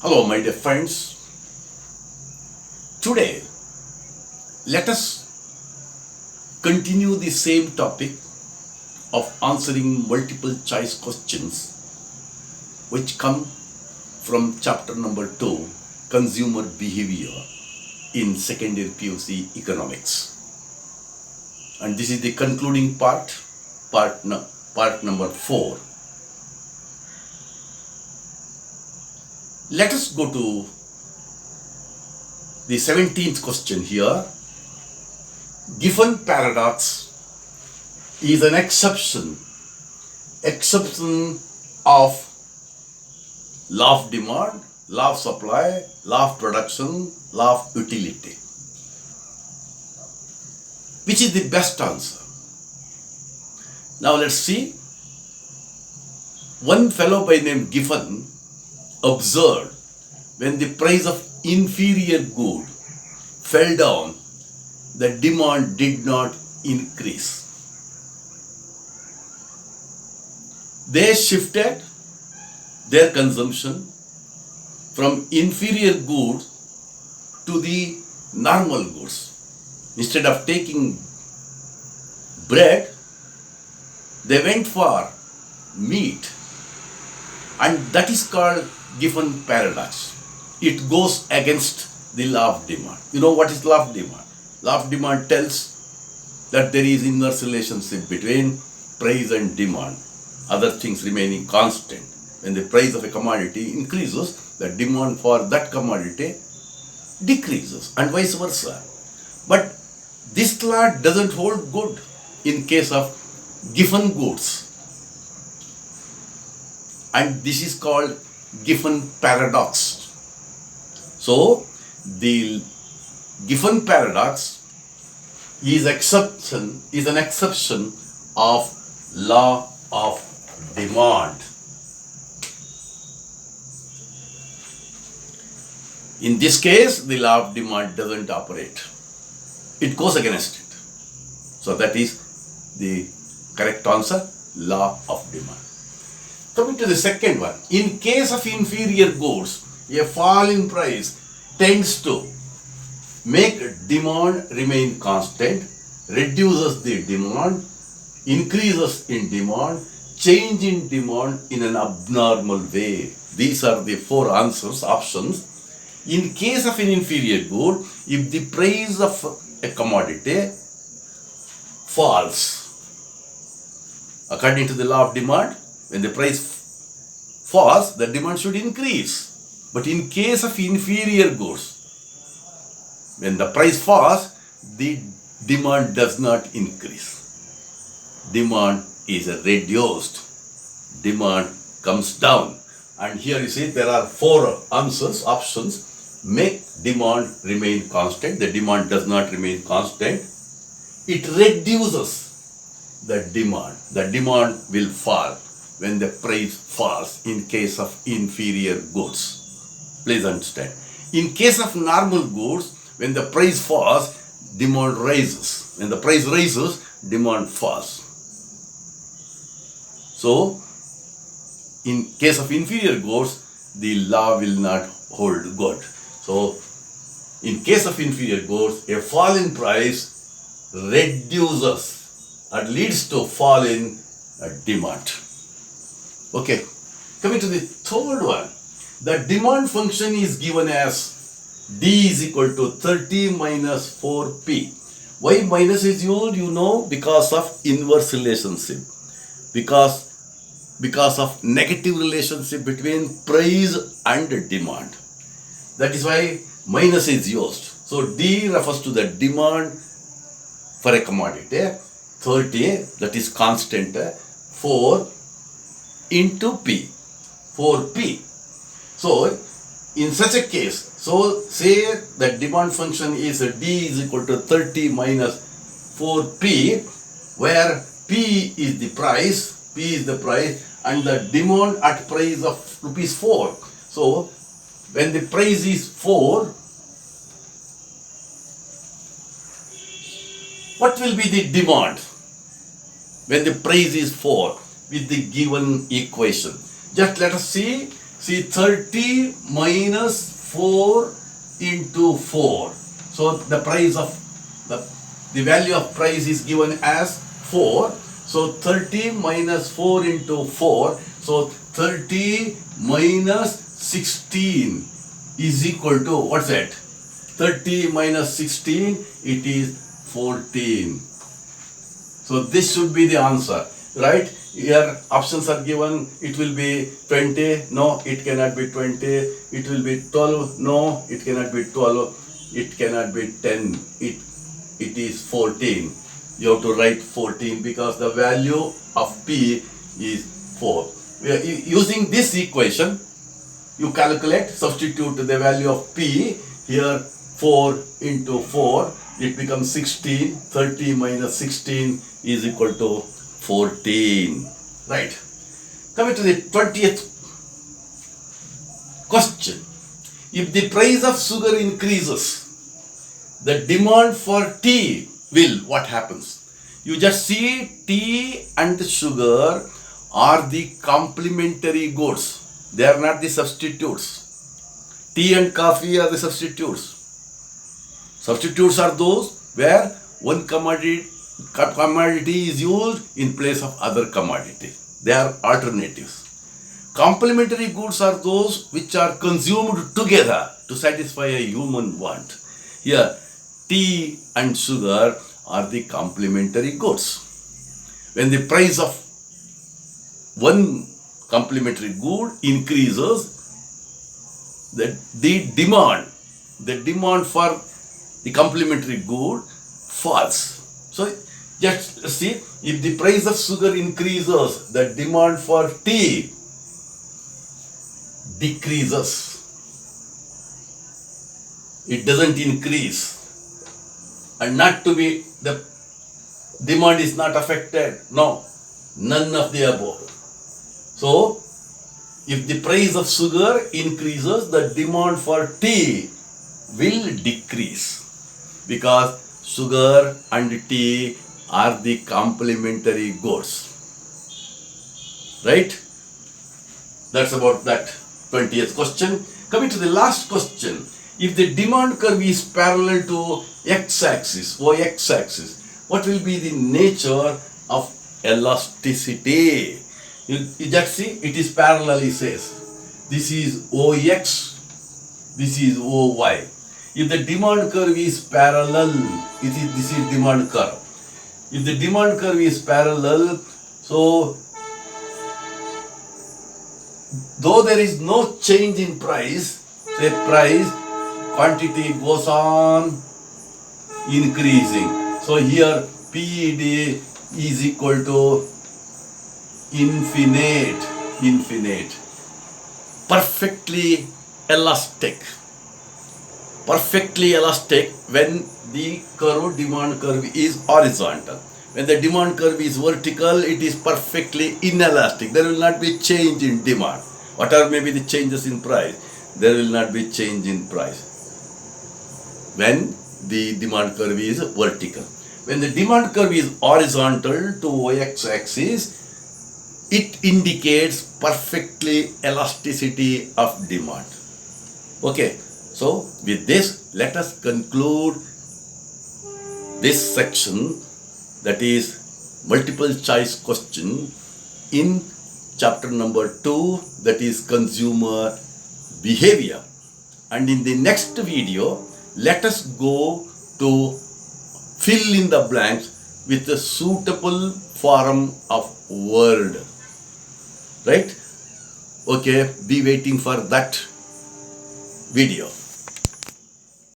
Hello, my dear friends. Today, let us continue the same topic of answering multiple choice questions which come from chapter number 2, Consumer Behavior in secondary PUC Economics. And this is the concluding part number 4. Let us go to the 17th question here. Given paradox is an exception of law of demand, law of supply, law of production, law of utility. Which is the best answer? Now let's see. One fellow by name Giffen observed when the price of inferior good fell down, the demand did not increase. They shifted their consumption from inferior goods to the normal goods. Instead of taking bread, they went for meat, and that is called Giffen paradox. It goes against the law of demand. You know what is law of demand? Law of demand tells that there is inverse relationship between price and demand, other things remaining constant. When the price of a commodity increases, the demand for that commodity decreases, and vice versa. But this law doesn't hold good in case of Giffen goods. And this is called Giffen paradox. So, the Giffen paradox is an exception of law of demand. In this case, the law of demand doesn't operate. It goes against it. So that is the correct answer, law of demand. Coming to the second one, in case of inferior goods, a fall in price tends to make demand remain constant, reduces the demand, increases in demand, change in demand in an abnormal way. These are the 4 options. In case of an inferior good, if the price of a commodity falls, according to the law of demand, when the price falls, the demand should increase. But in case of inferior goods, when the price falls, the demand does not increase. Demand is reduced. Demand comes down. And here you see there are 4 options. Make demand remain constant. The demand does not remain constant. It reduces the demand. The demand will fall when the price falls in case of inferior goods. Please understand. In case of normal goods, when the price falls, demand rises. When the price rises, demand falls. So, in case of inferior goods, the law will not hold good. So, in case of inferior goods, a fall in price reduces or leads to fall in demand. Okay, coming to the third one, the demand function is given as D is equal to 30 minus 4P. Why minus is used? You know, because of inverse relationship. Because of negative relationship between price and demand. That is why minus is used. So D refers to the demand for a commodity, 30, that is constant, 4 into P, 4P. So, in such a case, so say the demand function is D is equal to 30 minus 4P, where P is the price, and the demand at price of rupees 4. So, when the price is 4, what will be the demand when the price is 4 with the given equation? Just let us see See, 30 minus 4 into 4. So the price of the value of price is given as 4. So 30 minus 4 into 4. So 30 minus 16 is equal to, what's that? 30 minus 16, it is 14. So this should be the answer, right? Here options are given. It will be 20. No, it cannot be 20. It will be 12. No, it cannot be 12. It cannot be 10. It is 14. You have to write 14 because the value of P is 4. We are using this equation. You calculate, substitute the value of P. Here 4 into 4, it becomes 16. 30 minus 16 is equal to 14. Right. Coming to the 20th question. If the price of sugar increases, the demand for tea will, what happens? You just see tea and sugar are the complementary goods. They are not the substitutes. Tea and coffee are the substitutes. Substitutes are those where one commodity is used in place of other commodity. They are alternatives. Complementary goods are those which are consumed together to satisfy a human want. Here, tea and sugar are the complementary goods. When the price of one complementary good increases, the demand for the complementary good falls. So just see, if the price of sugar increases, the demand for tea decreases. It doesn't increase. And not to be, the demand is not affected. No, none of the above. So, if the price of sugar increases, the demand for tea will decrease because sugar and tea are the complementary goods. Right? That's about that 20th question. Coming to the last question. If the demand curve is parallel to x-axis or x-axis, what will be the nature of elasticity? You just see, it is parallel, he says. This is OX, this is OY. If the demand curve is parallel, this is demand curve. If the demand curve is parallel, so though there is no change in price, say price, quantity goes on increasing. So here PED is equal to infinite, perfectly elastic when the demand curve is horizontal. When the demand curve is vertical, it is perfectly inelastic. There will not be change in demand. Whatever may be the changes in price, there will not be change in price when the demand curve is vertical. When the demand curve is horizontal to x-axis, it indicates perfectly elasticity of demand. Okay, so with this, let us conclude this section, that is multiple choice question in chapter number 2, that is consumer behavior. And in the next video, let us go to fill in the blanks with a suitable form of word. Right? Okay, be waiting for that video.